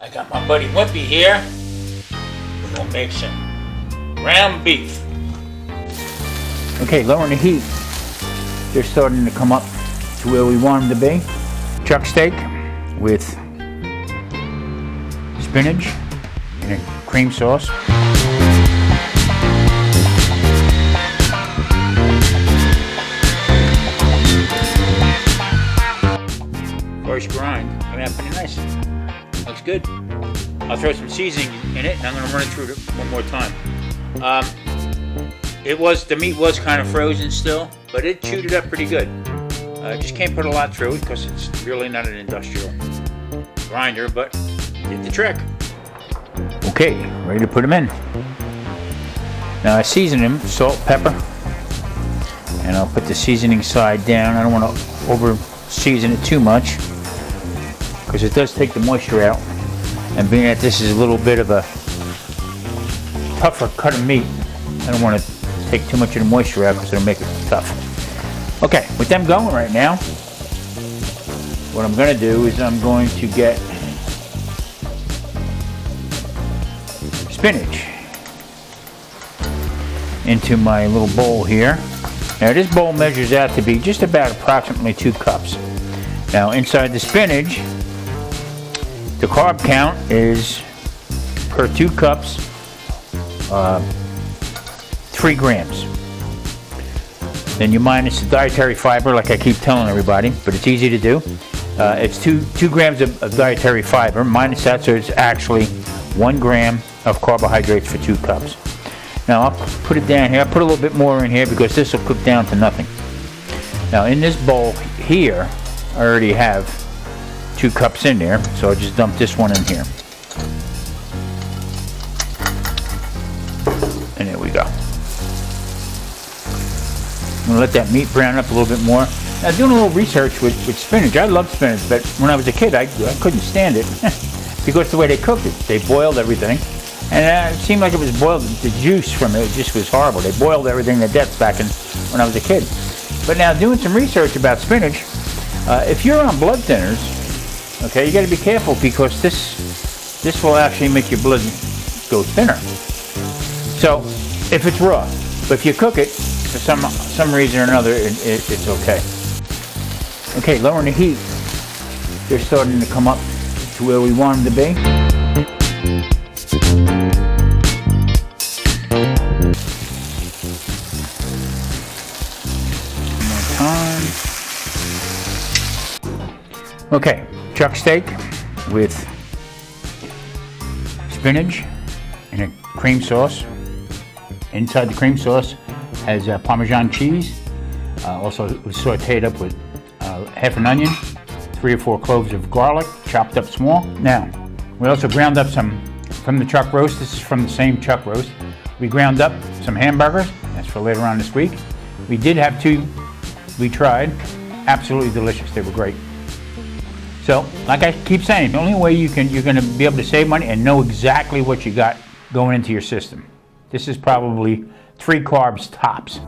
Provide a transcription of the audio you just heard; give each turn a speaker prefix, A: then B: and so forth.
A: I got my buddy Wimpy here. We're gonna make some ground beef. Okay, lowering the heat. They're starting to come up to where we want them to be. Chuck steak with spinach and a cream sauce. First grind, coming out pretty nice. Looks good. I'll throw some seasoning in it, and I'm going to run it through one more time. The meat was kind of frozen still, but it chewed it up pretty good. Just can't put a lot through it because it's really not an industrial grinder, but did the trick. Okay, ready to put them in. Now I season them, salt, pepper, and I'll put the seasoning side down. I don't want to over season it too much because it does take the moisture out. And being that this is a little bit of a tougher cut of meat, I don't want to take too much of the moisture out because it'll make it tough. Okay, with them going right now, what I'm going to do is I'm going to get spinach into my little bowl here. Now this bowl measures out to be just about approximately 2 cups. Now inside the spinach, the carb count is per 2 cups, 3 grams. Then you minus the dietary fiber, like I keep telling everybody, but it's easy to do. It's 2 grams of dietary fiber, minus that, so it's actually 1 gram of carbohydrates for 2 cups. Now I'll put it down here. I'll put a little bit more in here because this will cook down to nothing. Now in this bowl here, I already have 2 cups in there, so I'll just dump this one in here. And there we go. I'm going to let that meat brown up a little bit more. Now doing a little research with spinach. I love spinach, but when I was a kid I couldn't stand it because the way they cooked it. They boiled everything, and it seemed like it was boiled. The juice from it just was horrible. They boiled everything to death back when I was a kid. But now doing some research about spinach, if you're on blood thinners, okay, you got to be careful because this will actually make your blood go thinner. So if it's raw, but if you cook it for some reason or another, it's okay. Okay, lowering the heat. They're starting to come up to where we want them to be. One more time. Okay, chuck steak with spinach and a cream sauce. Inside the cream sauce has Parmesan cheese. Also it was sauteed up with half an onion, 3 or 4 cloves of garlic, chopped up small. Now, we also ground up some from the chuck roast. This is from the same chuck roast. We ground up some hamburgers. That's for later on this week. We did have 2 we tried. Absolutely delicious. They were great. So, like I keep saying, the only way you're going to be able to save money and know exactly what you got going into your system. This is probably 3 carbs tops.